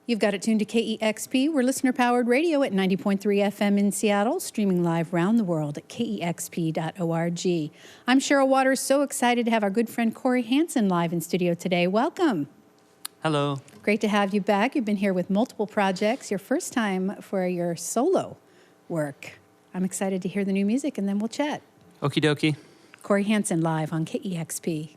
You've got it tuned to KEXP. We're listener-powered radio at 90.3 FM in Seattle, streaming live around the world at KEXP.org. I'm Cheryl Waters, so excited to have our good friend Cory Hanson live in studio today. Welcome. Hello. Great to have you back. You've been here with multiple projects. Your first time for your solo work. I'm excited to hear the new music, and then we'll chat. Okie dokie. Cory Hanson live on KEXP.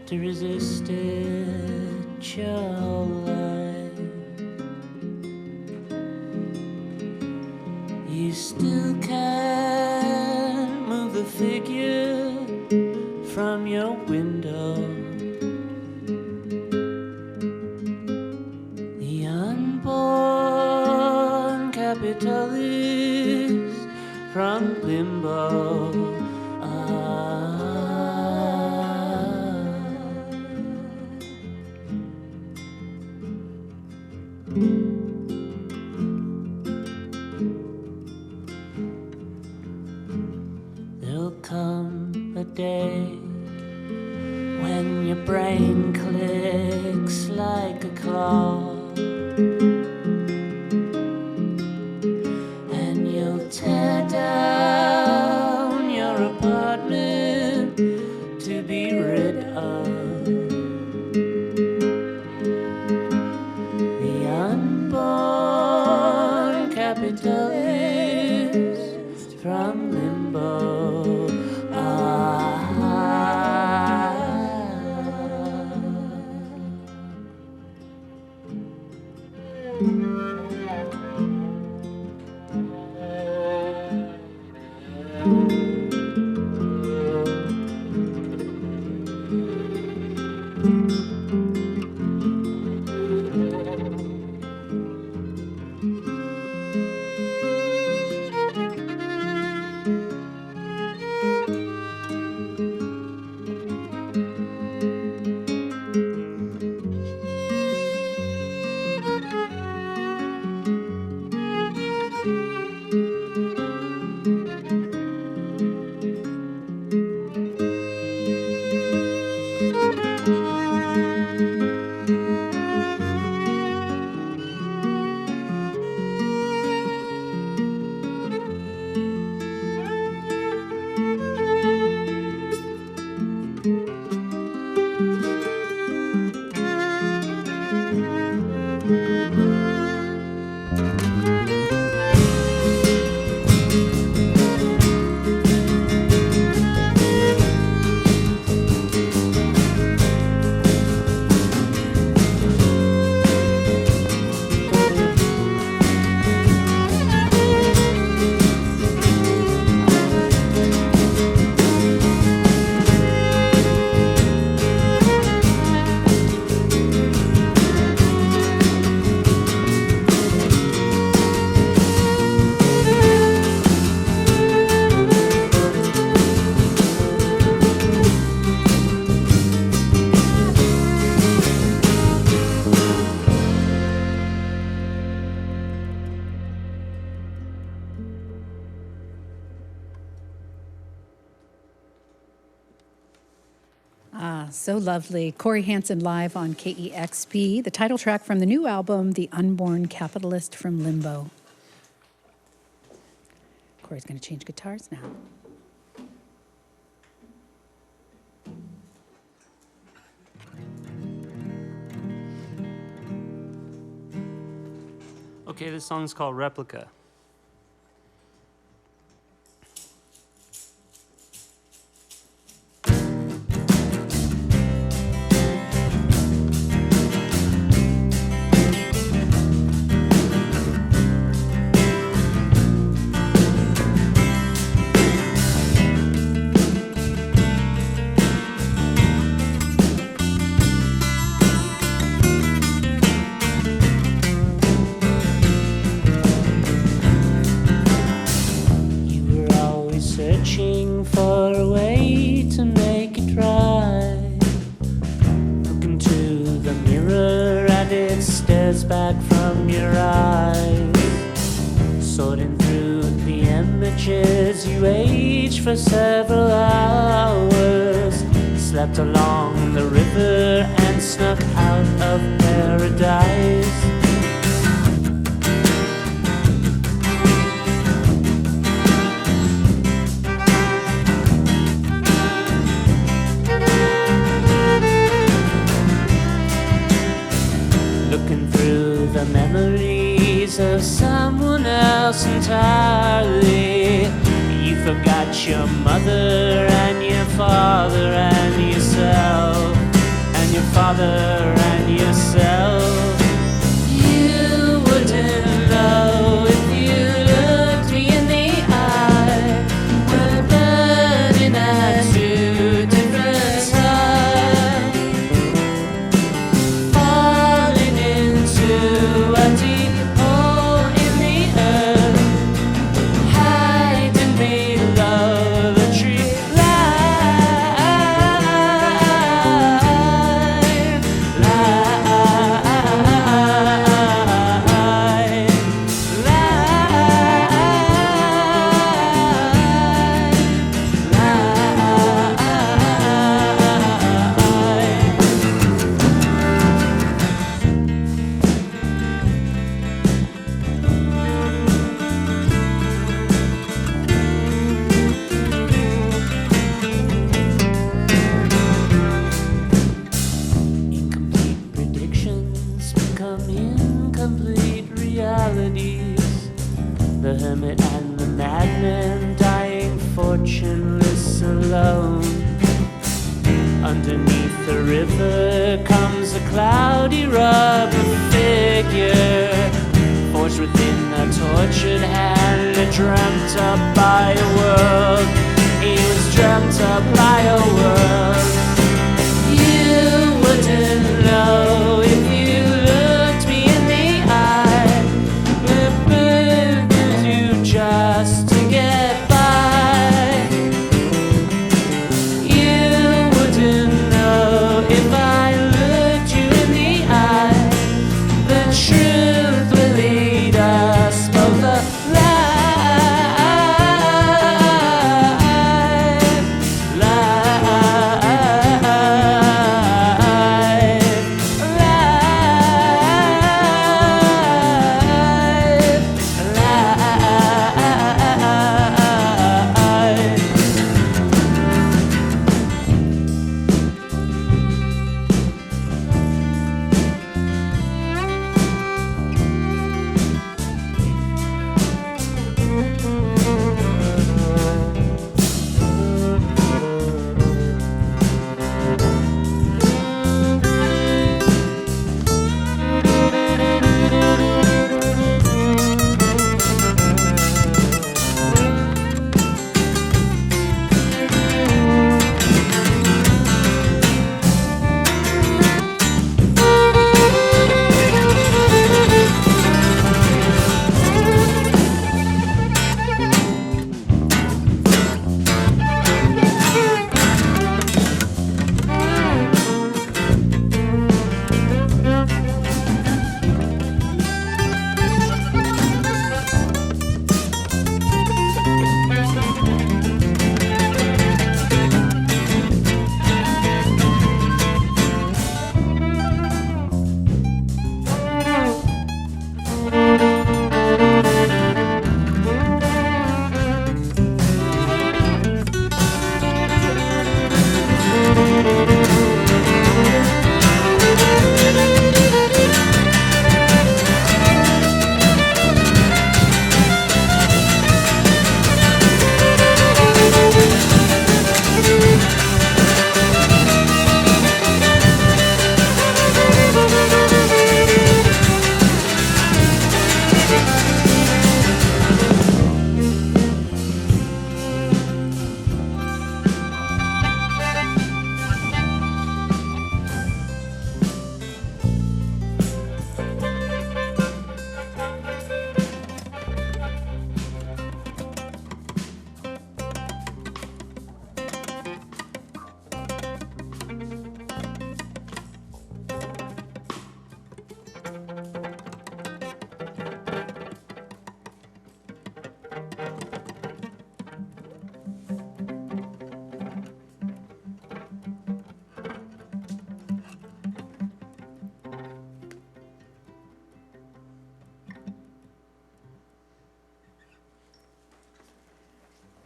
To resist it your life, you still can't move the figure from your window. The unborn capitalist from Limbo. Day when your brain clicks like a claw, and you'll tear down your apartment to be rid of the unborn capitalist from Limbo. So lovely. Cory Hanson live on KEXP, the title track from the new album, The Unborn Capitalist from Limbo. Cory's going to change guitars now. Okay, this song's called Replica. Searching for a way to make it right. Look into the mirror and it stares back from your eyes. Sorting through the images, you age for several hours. Slept along the river and snuck out of paradise. Looking through the memories of someone else entirely. You forgot your mother and your father and yourself, and your father and yourself. You wouldn't know if you looked me in the eye. We're burning at two different times. A deep hole in the earth, hiding below the tree line. The hermit and the madman dying fortuneless alone. Underneath the river comes a cloudy rubber figure, forged within a tortured hand, dreamt up by a world. He was dreamt up by a world. You wouldn't know if you looked me in the eye. Just to get by. You wouldn't know if I looked you in the eye. The truth will lead us both alive.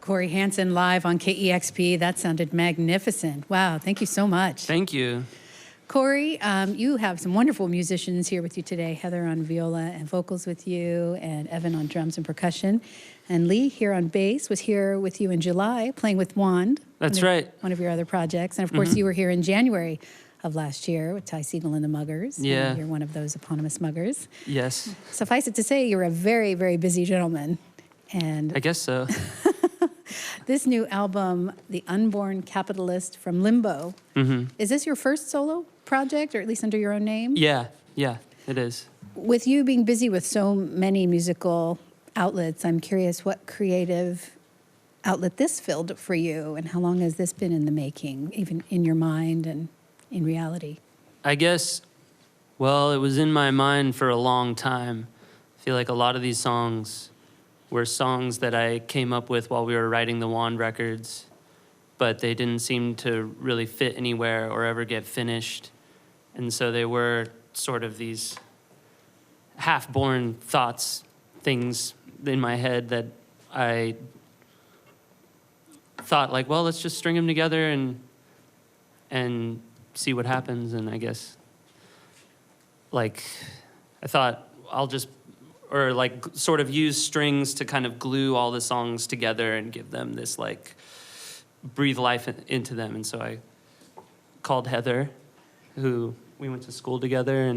Cory Hanson live on KEXP. That sounded magnificent. Wow, thank you so much. Thank you. Cory, you have some wonderful musicians here with you today. Heather on viola and vocals with you, and Evan on drums and percussion. And Lee here on bass was here with you in July, playing with Wand. That's right. One of your other projects. And of course, you were here in January of last year with Ty Segall and the Muggers. Yeah. And you're one of those eponymous Muggers. Yes. Suffice it to say, you're a very, very busy gentleman. And I guess so. this new album, The Unborn Capitalist from Limbo, is this your first solo project, or at least under your own name? Yeah, it is. With you being busy with so many musical outlets, I'm curious what creative outlet this filled for you, and how long has this been in the making, even in your mind and in reality? I guess, well, it was in my mind for a long time. I feel like a lot of these songs were songs that I came up with while we were writing the Wand records, but they didn't seem to really fit anywhere or ever get finished. And so they were sort of these half-born thoughts, things in my head that I thought, like, well, let's just string them together and see what happens. And I guess, like, I thought I'll just, or like sort of use strings to kind of glue all the songs together and give them this, like, breathe life into them. And so I called Heather, who we went to school together,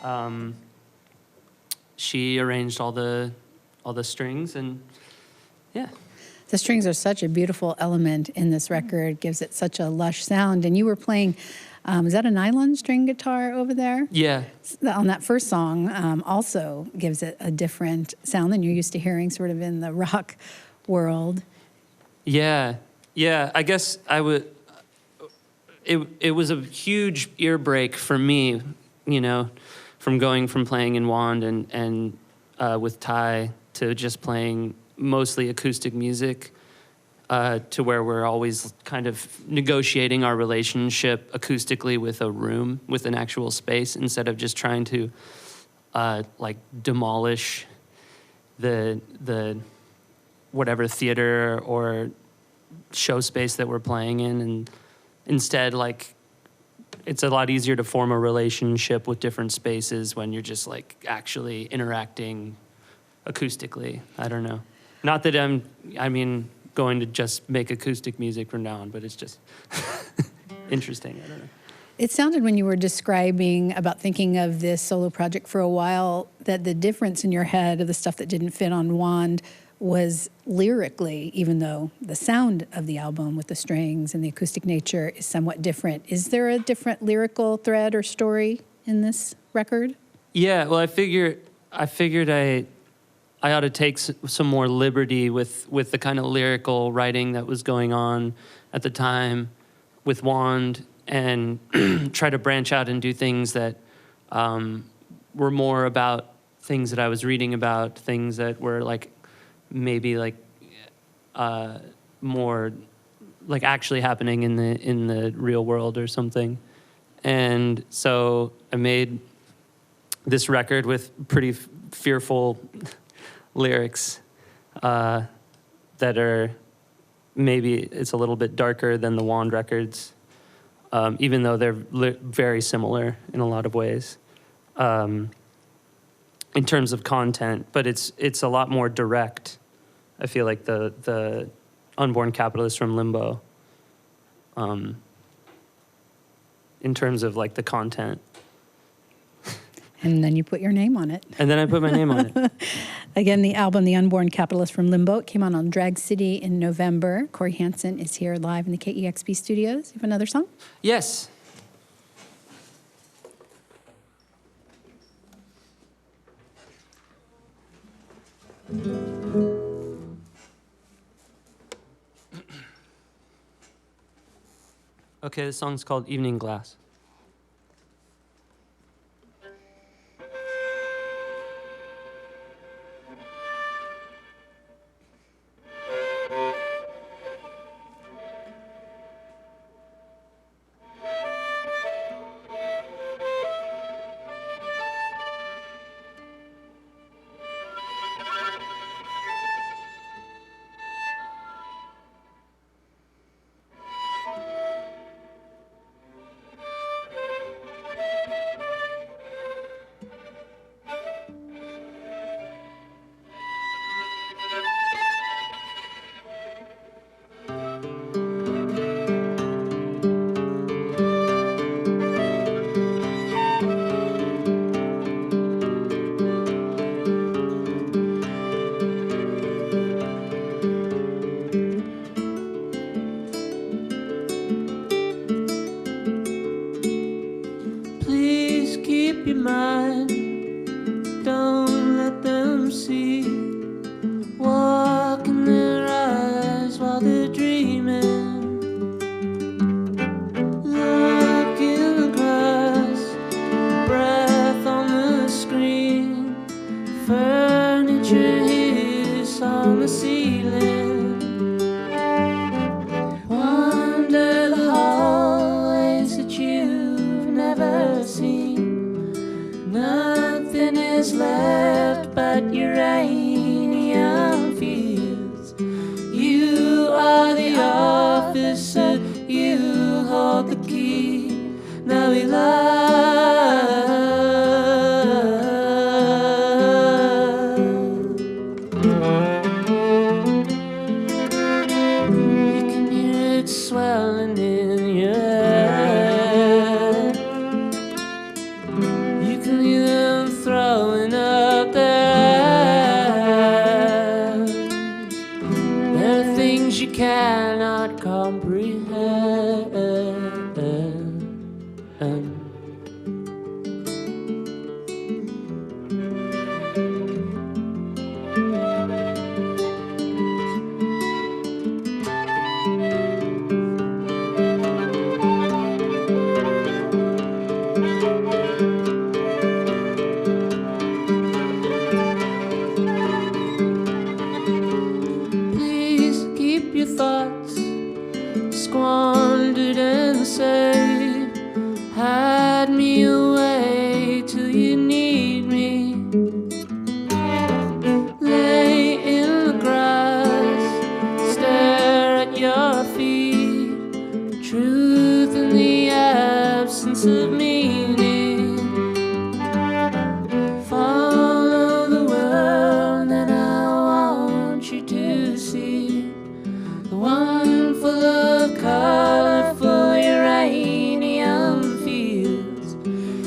and she arranged all the strings, and yeah. The strings are such a beautiful element in this record, gives it such a lush sound. And you were playing, is that a nylon string guitar over there? Yeah. On that first song, also gives it a different sound than you're used to hearing sort of in the rock world. Yeah. I guess I would. It was a huge ear break for me, you know, from going from playing in Wand and with Ty to just playing mostly acoustic music, to where we're always kind of negotiating our relationship acoustically with a room, with an actual space, instead of just trying to like demolish the whatever theater or show space that we're playing in. And instead, like, it's a lot easier to form a relationship with different spaces when you're just, like, actually interacting acoustically. I don't know. Not that I'm going to just make acoustic music from now on, but it's just interesting. I don't know. It sounded when you were describing about thinking of this solo project for a while that the difference in your head of the stuff that didn't fit on Wand was lyrically, even though the sound of the album with the strings and the acoustic nature is somewhat different. Is there a different lyrical thread or story in this record? Yeah, well, I figured I ought to take some more liberty with the kind of lyrical writing that was going on at the time with Wand, and try to branch out and do things that were more about things that I was reading about, things that were like maybe like more like actually happening in the real world or something. And so I made this record with pretty fearful lyrics that are, maybe it's a little bit darker than the Wand records, even though they're very similar in a lot of ways in terms of content, but it's a lot more direct. I feel like the Unborn Capitalist from Limbo, in terms of like the content. And then you put your name on it. And then I put my name on it. Again, the album, The Unborn Capitalist from Limbo, it came out on Drag City in November. Cory Hanson is here live in the KEXP studios. You have another song? Yes. Okay, this song's called Evening Glass. keep your mind. Don't let them see. Walk in their eyes while they're dreaming. Look in the glass, breath on the screen. Furniture hiss on the ceiling. Wander the hallways that you've never seen. Nothing is left but uranium fields. You are the officer, you hold the key. Now we you can hear it swelling in your head. You can hear them throwing up there. There are things you cannot comprehend. Please keep your thoughts squandered and say, hide me away till you need me. Lay in the grass, stare at your feet. Truth in the absence of meaning. Follow the world and I want you to see. The one full of colorful uranium fields.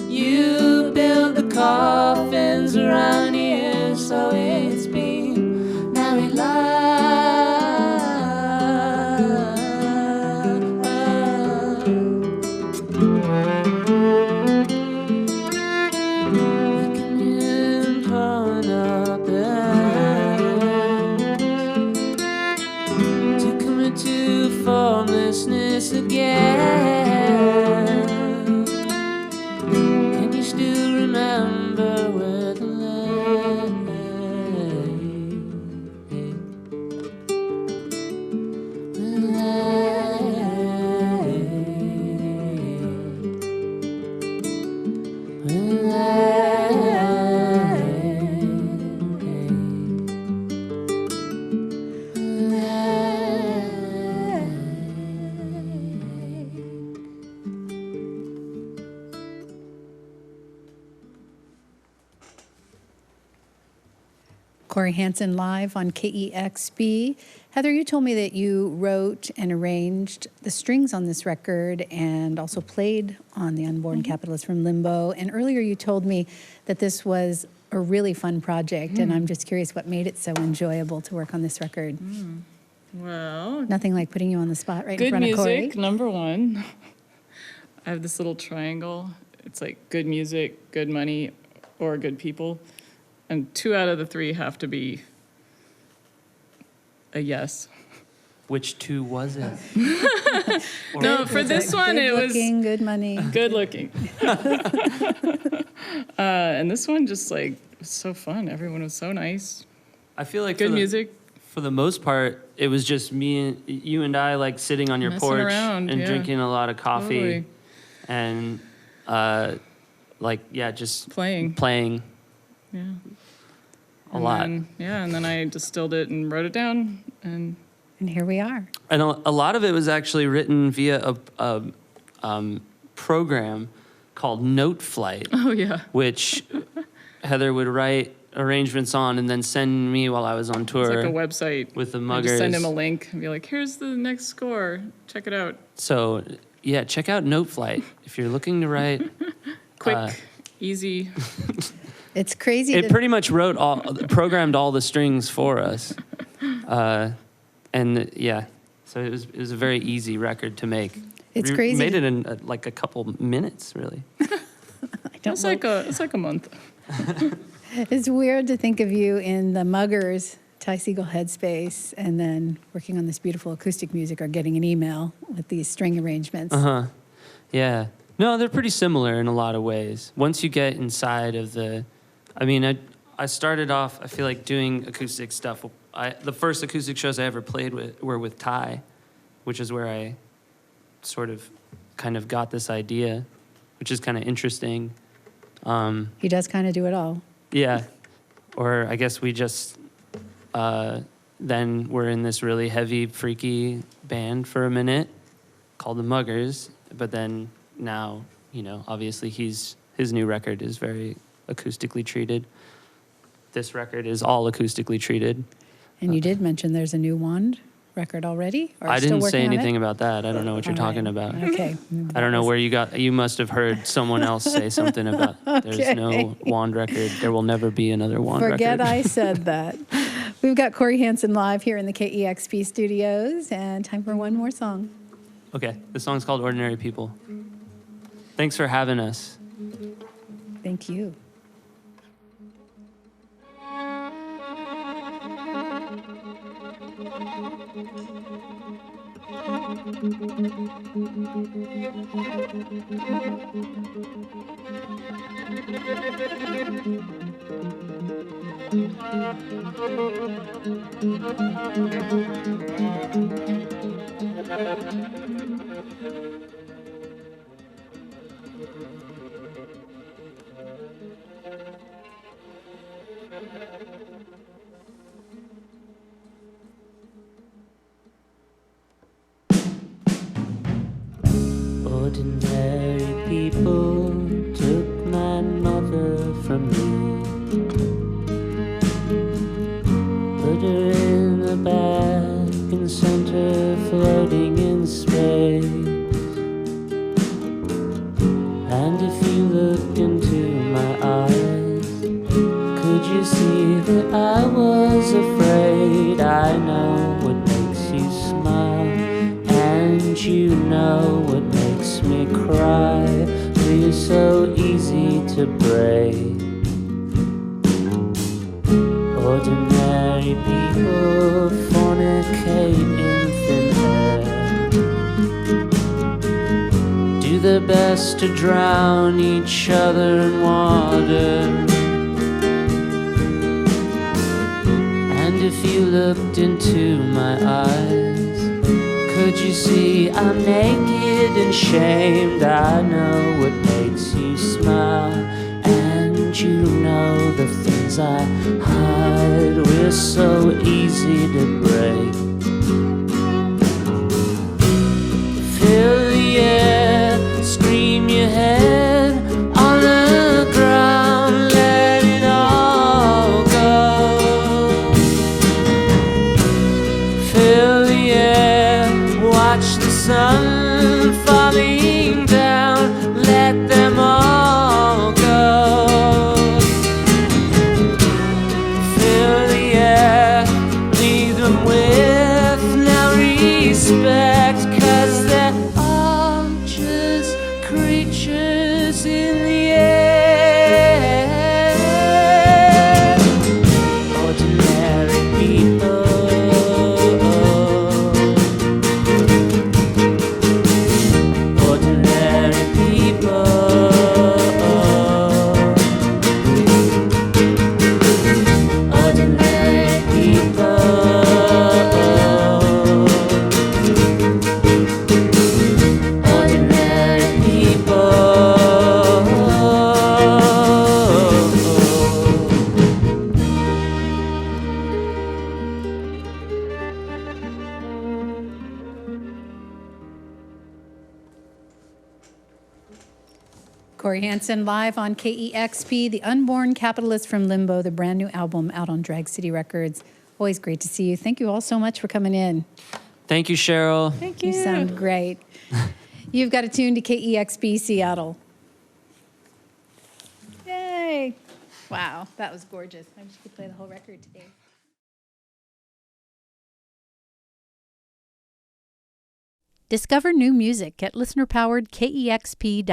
You build the coffins around here, so it's been. Now we lie. You can hear them throwing up there. To commit to formlessness again. Can you still remember where the land lay? Cory Hanson live on KEXP. Heather, you told me that you wrote and arranged the strings on this record and also played on the Unborn Capitalist from Limbo. And earlier you told me that this was a really fun project, and I'm just curious what made it so enjoyable to work on this record. Well, Nothing like putting you on the spot right in good front of Cory. music, number one. I have this little triangle. It's like good music, good money, or good people. And 2 out of the 3 have to be a yes. Which 2 was it? No, for this one, it was Good looking, good money. good looking. And this one just like was so fun. Everyone was so nice. I feel like Good music. For the most part, it was just you and I, like sitting on your Messing porch around, and yeah. drinking a lot of coffee, Totally. and just Playing. Yeah. a lot. And then I distilled it and wrote it down. And And here we are. And a lot of it was actually written via a program called Note Flight, oh yeah. which Heather would write arrangements on and then send me while I was on tour. It's like a website. with the I muggers. just send him a link and be like, here's the next score. Check it out. So, yeah, check out Note Flight if you're looking to write. Quick, easy. It's crazy. It pretty much programmed all the strings for us. And yeah, so it was a very easy record to make. It's We crazy. made it in like a couple minutes, really. It's like a month. It's weird to think of you in the Muggers, Ty Segall headspace, and then working on this beautiful acoustic music or getting an email with these string arrangements. Yeah. No, they're pretty similar in a lot of ways. Once you get inside of I started off, I feel like, doing acoustic stuff. The first acoustic shows I ever played were with Ty, which is where I sort of kind of got this idea, which is kind of interesting. He does kind of do it all. Yeah. Or I guess we just then were in this really heavy, freaky band for a minute called the Muggers. But then now, obviously his new record is very acoustically treated. This record is all acoustically treated. And you did mention there's a new Wand record already? Or I still didn't say working on anything it? about that. I don't know what you're All talking right. about. Okay. I don't know where you must have heard someone else say something about there's no Wand record. There will never be another Wand Forget record. I said that. We've got Cory Hanson live here in the KEXP studios, and time for one more song. Okay, the song's called Ordinary People. Thanks for having us. Thank you. Ordinary people took my mother from me, put her in the back and sent her floating in space. And if you looked into my eyes, could you see that I was afraid? I know what makes you smile, and you know what makes me cry. We're so easy to break. Ordinary people fornicate in thin air, do their best to drown each other in water. And if you looked into my eyes, could you see I'm naked and shamed? I know what makes you smile, and you know the things I hide. We're so easy to break. Fill the air, scream your head on the ground, let it all go. Fill the air, watch the sun falling down, let them all go. Fill the air, leave them with no respect, 'cause they're all just creatures in the air. Ordinary people. Ordinary people. Ordinary people. Ordinary Cory Hanson live on KEXP, the Unborn Capitalist from Limbo, the brand new album out on Drag City Records. Always great to see you. Thank you all so much for coming in. Thank you, Cheryl. Thank You sound great. You've got to tune to KEXP Seattle. Yay. Wow, that was gorgeous. I wish you could play the whole record today. Discover new music at listener-powered KEXP.org.